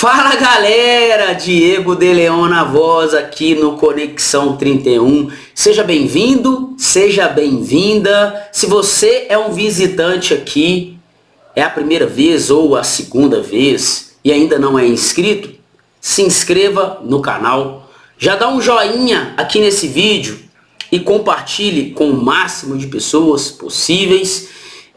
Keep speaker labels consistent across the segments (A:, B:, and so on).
A: Fala galera, Diego de Leon na voz aqui no Conexão 31. Seja bem-vindo, seja bem-vinda. Se você é um visitante aqui, é a primeira vez ou a segunda vez e ainda não é inscrito, se inscreva no canal, já dá um joinha aqui nesse vídeo e compartilhe com o máximo de pessoas possíveis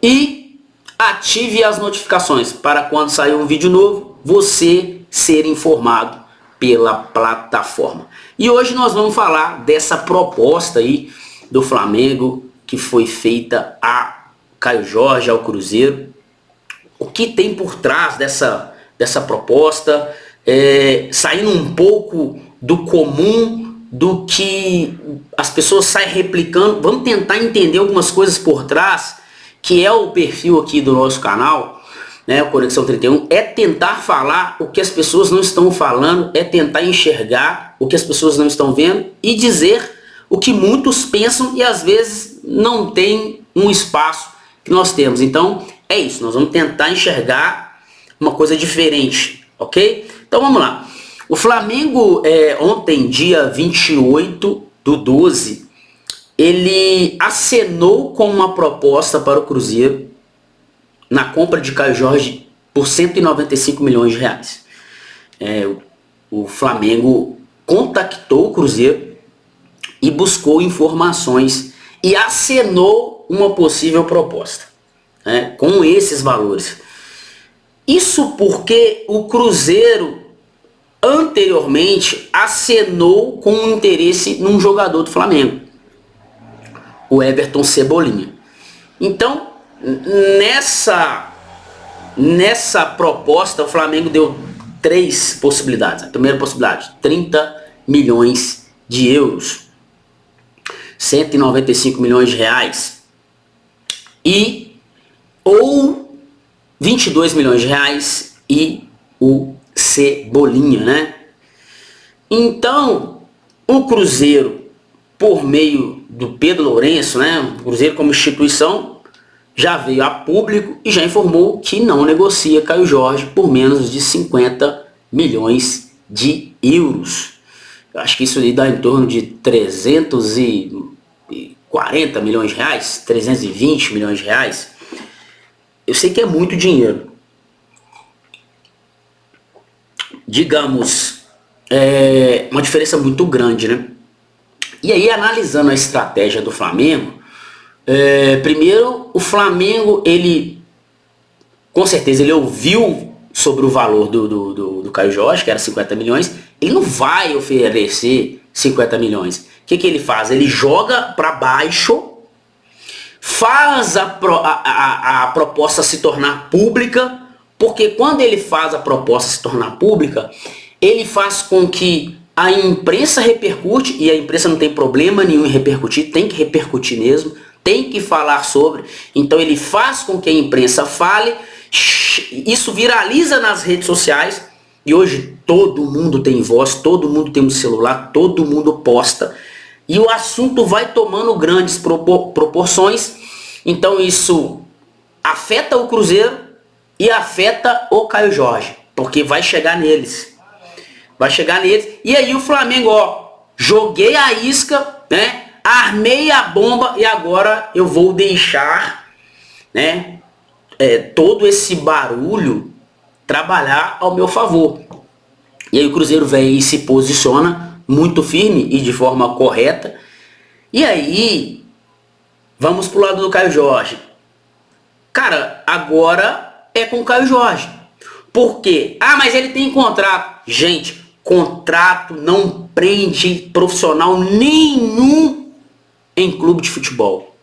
A: e ative as notificações para quando sair um vídeo novo, você ser informado pela plataforma. E hoje nós vamos falar dessa proposta aí do Flamengo que foi feita a Caio Jorge, ao Cruzeiro. O que tem por trás dessa proposta, saindo um pouco do comum, do que as pessoas saem replicando. Vamos tentar entender algumas coisas por trás, que é o perfil aqui do nosso canal, né, o Conexão 31, é tentar falar o que as pessoas não estão falando, é tentar enxergar o que as pessoas não estão vendo e dizer o que muitos pensam e às vezes não tem um espaço que nós temos. Então é isso, nós vamos tentar enxergar uma coisa diferente, ok? Então vamos lá. O Flamengo, ontem, dia 28/12, ele acenou com uma proposta para o Cruzeiro na compra de Caio Jorge por 195 milhões de reais. O Flamengo contactou o Cruzeiro e buscou informações e acenou uma possível proposta, com esses valores. Isso porque o Cruzeiro anteriormente acenou com um interesse num jogador do Flamengo, o Everton Cebolinha. Então, nessa proposta, o Flamengo deu três possibilidades. A primeira possibilidade, 30 milhões de euros, 195 milhões de reais, ou 22 milhões de reais e o Cebolinha, né? Então, o Cruzeiro, por meio do Pedro Lourenço, né? O Cruzeiro como instituição já veio a público e já informou que não negocia Caio Jorge por menos de 50 milhões de euros. Eu acho que isso ali dá em torno de 340 milhões de reais, 320 milhões de reais. Eu sei que é muito dinheiro. Digamos, uma diferença muito grande, né? E aí, analisando a estratégia do Flamengo, primeiro, o Flamengo, com certeza, ele ouviu sobre o valor do Caio Jorge, que era 50 milhões, ele não vai oferecer 50 milhões. O que ele faz? Ele joga para baixo, faz a proposta se tornar pública, porque quando ele faz a proposta se tornar pública, ele faz com que a imprensa repercute, e a imprensa não tem problema nenhum em repercutir, tem que repercutir mesmo, tem que falar sobre. Então ele faz com que a imprensa fale, isso viraliza nas redes sociais, e hoje todo mundo tem voz, todo mundo tem um celular, todo mundo posta, e o assunto vai tomando grandes proporções. Então isso afeta o Cruzeiro e afeta o Caio Jorge, porque vai chegar neles. E aí o Flamengo, joguei a isca, né? Armei a bomba e agora eu vou deixar, né, todo esse barulho trabalhar ao meu favor. E aí o Cruzeiro vem e se posiciona muito firme e de forma correta. E aí, vamos pro lado do Caio Jorge. Cara, agora é com o Caio Jorge. Por quê? Mas ele tem contrato. Gente, contrato não prende profissional nenhum em clube de futebol.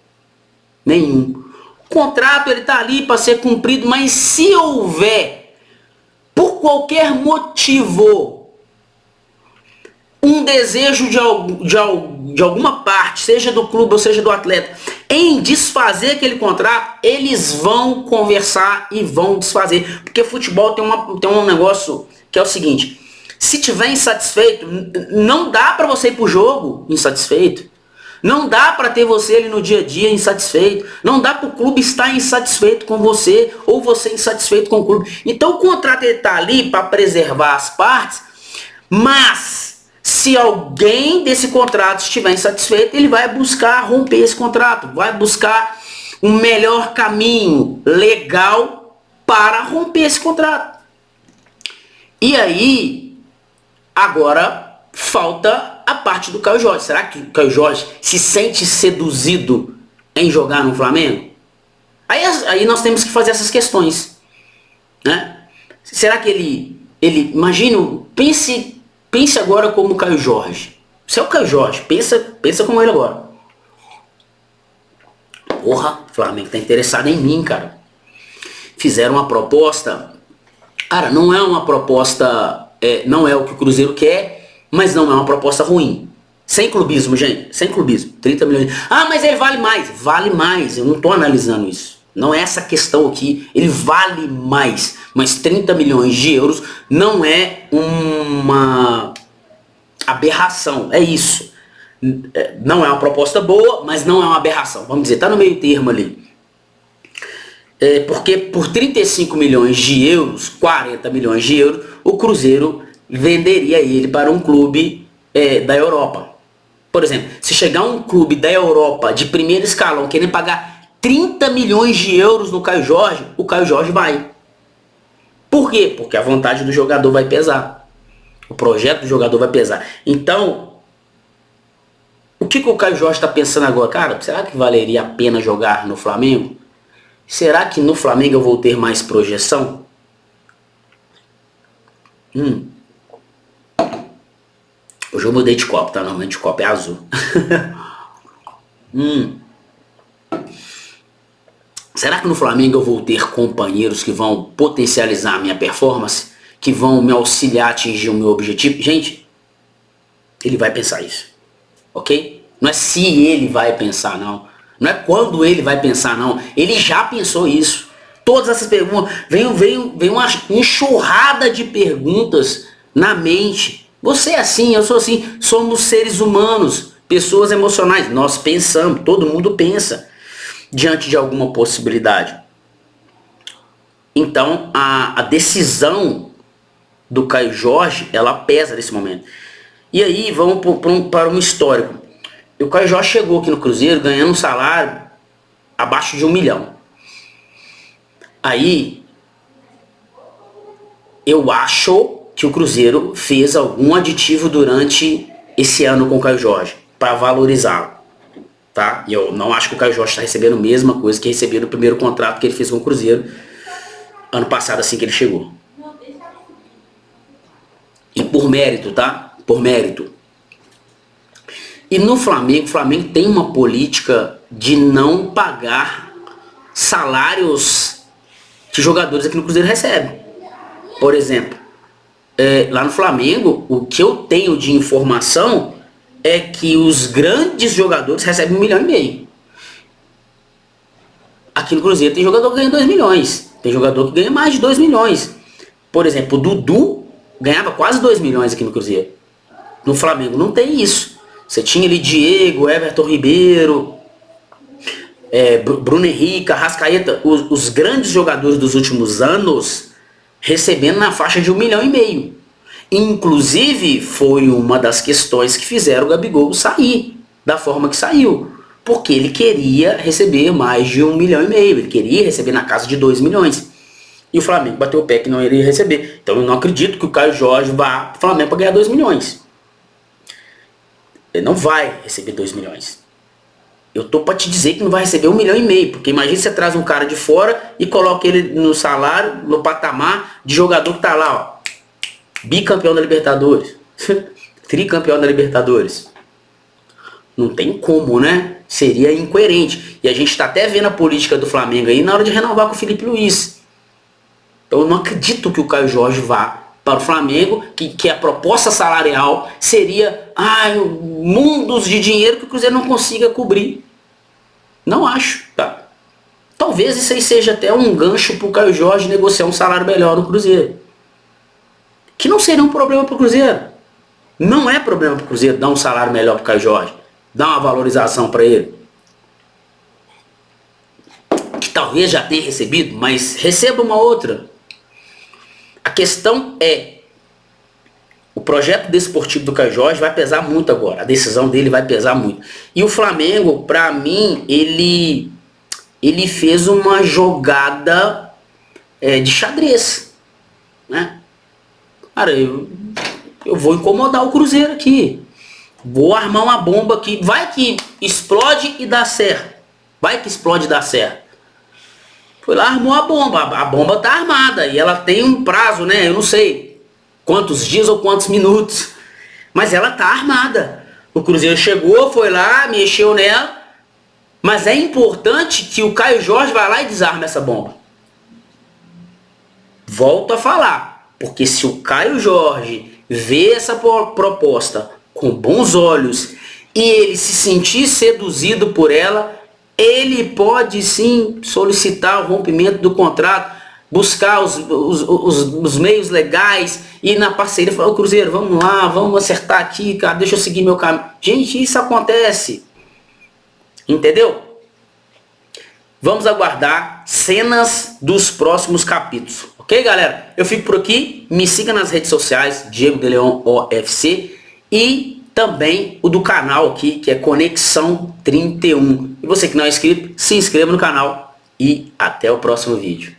A: Nenhum. O contrato ele tá ali para ser cumprido, mas se houver, por qualquer motivo, um desejo de alguma parte, seja do clube ou seja do atleta, em desfazer aquele contrato, eles vão conversar e vão desfazer. Porque futebol tem um negócio que é o seguinte: se tiver insatisfeito, não dá para você ir pro jogo insatisfeito. Não dá para ter você ali no dia a dia insatisfeito. Não dá para o clube estar insatisfeito com você ou você insatisfeito com o clube. Então o contrato está ali para preservar as partes, mas se alguém desse contrato estiver insatisfeito, ele vai buscar romper esse contrato, vai buscar um melhor caminho legal para romper esse contrato. E aí, agora falta a parte do Caio Jorge. Será que o Caio Jorge se sente seduzido em jogar no Flamengo? Aí nós temos que fazer essas questões, né? Será que ele imagine, pense agora como o Caio Jorge. Você é o Caio Jorge, pensa como ele agora. Porra, o Flamengo tá interessado em mim, cara. Fizeram uma proposta. Cara, não é uma proposta, não é o que o Cruzeiro quer, mas não é uma proposta ruim. Sem clubismo, gente, sem clubismo. 30 milhões. Ah, mas ele vale mais. Vale mais, eu não tô analisando isso. Não é essa questão aqui, ele vale mais. Mas 30 milhões de euros não é uma aberração, é isso. Não é uma proposta boa, mas não é uma aberração. Vamos dizer, tá no meio termo ali. Porque por 35 milhões de euros, 40 milhões de euros, o Cruzeiro venderia ele para um clube da Europa. Por exemplo, se chegar um clube da Europa de primeiro escalão querendo pagar 30 milhões de euros no Caio Jorge, o Caio Jorge vai. Por quê? Porque a vontade do jogador vai pesar. O projeto do jogador vai pesar. Então, o que o Caio Jorge está pensando agora? Cara, será que valeria a pena jogar no Flamengo? Será que no Flamengo eu vou ter mais projeção? Hoje eu mudei de copo, tá? Normalmente o copo é azul. Será que no Flamengo eu vou ter companheiros que vão potencializar a minha performance? Que vão me auxiliar a atingir o meu objetivo? Gente, ele vai pensar isso. Ok? Não é se ele vai pensar, não. Não é quando ele vai pensar, não. Ele já pensou isso. Todas essas perguntas, vem uma enxurrada de perguntas na mente. Você é assim, eu sou assim. Somos seres humanos, pessoas emocionais. Nós pensamos, todo mundo pensa diante de alguma possibilidade. Então, a decisão do Caio Jorge, ela pesa nesse momento. E aí, vamos para um histórico. O Caio Jorge chegou aqui no Cruzeiro ganhando um salário abaixo de 1 milhão. Aí, eu acho que o Cruzeiro fez algum aditivo durante esse ano com o Caio Jorge, para valorizá-lo. Tá? E eu não acho que o Caio Jorge está recebendo a mesma coisa que recebeu no primeiro contrato que ele fez com o Cruzeiro, ano passado, assim que ele chegou. E por mérito, tá? Por mérito. E no Flamengo, o Flamengo tem uma política de não pagar salários que jogadores aqui no Cruzeiro recebem. Por exemplo, lá no Flamengo, o que eu tenho de informação é que os grandes jogadores recebem 1,5 milhão. Aqui no Cruzeiro tem jogador que ganha 2 milhões. Tem jogador que ganha mais de 2 milhões. Por exemplo, o Dudu ganhava quase 2 milhões aqui no Cruzeiro. No Flamengo não tem isso. Você tinha ali Diego, Everton Ribeiro, Bruno Henrique, Arrascaeta, os grandes jogadores dos últimos anos recebendo na faixa de 1,5 milhão. Inclusive, foi uma das questões que fizeram o Gabigol sair da forma que saiu. Porque ele queria receber mais de 1,5 milhão. Ele queria receber na casa de 2 milhões. E o Flamengo bateu o pé que não iria receber. Então eu não acredito que o Caio Jorge vá para o Flamengo para ganhar 2 milhões. Ele não vai receber 2 milhões. Eu tô para te dizer que não vai receber 1,5 milhão. Porque imagina você traz um cara de fora e coloca ele no salário, no patamar de jogador que tá lá, ó. Bicampeão da Libertadores. Tricampeão da Libertadores. Não tem como, né? Seria incoerente. E a gente tá até vendo a política do Flamengo aí na hora de renovar com o Felipe Luiz. Então eu não acredito que o Caio Jorge vá para o Flamengo, que a proposta salarial seria mundos de dinheiro que o Cruzeiro não consiga cobrir. Não acho, tá? Talvez isso aí seja até um gancho para o Caio Jorge negociar um salário melhor no Cruzeiro. Que não seria um problema para o Cruzeiro. Não é problema para o Cruzeiro dar um salário melhor para o Caio Jorge. Dá uma valorização para ele. Que talvez já tenha recebido, mas receba uma outra. A questão é, o projeto desportivo do Caio Jorge vai pesar muito agora. A decisão dele vai pesar muito. E o Flamengo, para mim, ele fez uma jogada de xadrez, né? Cara, eu vou incomodar o Cruzeiro aqui. Vou armar uma bomba aqui. Vai que explode e dá certo. Vai que explode e dá certo. Foi lá, armou a bomba. A bomba tá armada e ela tem um prazo, né? Eu não sei quantos dias ou quantos minutos. Mas ela tá armada. O Cruzeiro chegou, foi lá, mexeu nela. Mas é importante que o Caio Jorge vá lá e desarme essa bomba. Volto a falar. Porque se o Caio Jorge vê essa proposta com bons olhos e ele se sentir seduzido por ela, ele pode sim solicitar o rompimento do contrato, buscar os meios legais, ir na parceria e falar, ô Cruzeiro, vamos lá, vamos acertar aqui, cara, deixa eu seguir meu caminho. Gente, isso acontece. Entendeu? Vamos aguardar cenas dos próximos capítulos. Ok, galera? Eu fico por aqui. Me siga nas redes sociais, Diego de Leon OFC. E também o do canal aqui, que é Conexão 31. E você que não é inscrito, se inscreva no canal. E até o próximo vídeo.